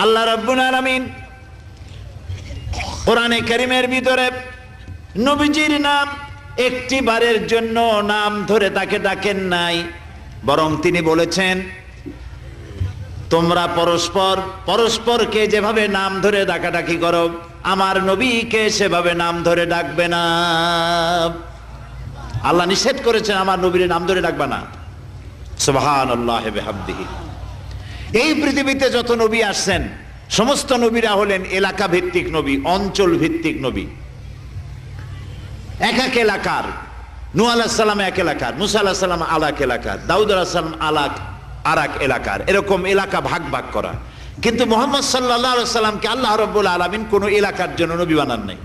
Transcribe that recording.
আল্লাহ রাব্বুল আলামিন কোরআনে কারীমের ভিতরে নবীজির নাম একটি বারের জন্য নাম ধরে তাকে ডাকেন নাই, বরং তিনি বলেছেন তোমরা পরস্পর পরস্পরকে যেভাবে নাম ধরে ডাকাডাকি করো আমার নবীকে সেভাবে নাম ধরে ডাকবে না। আল্লাহ নিষেধ করেছেন আমার নবীর নাম ধরে ডাকবে না। সুবহানাল্লাহি ওয়া বিহামদিহি। এই পৃথিবীতে যত নবী আসছেন সমস্ত নবীরা হলেন এলাকা ভিত্তিক নবী, অঞ্চল ভিত্তিক নবী। এক এক এলাকার, নূহ আলাইহিস সালাম এক এলাকার, মুসা আলাইহিস সালাম আলাক এলাকার, দাউদ আলাইহিস সালাম আরাক এলাকার, এরকম এলাকা ভাগ ভাগ করা। কিন্তু মুহাম্মদ সাল্লাল্লাহু আলাইহি ওয়াসাল্লামকে আল্লাহ রাব্বুল আলামিন কোন এলাকার জন্য নবী বানান নাই।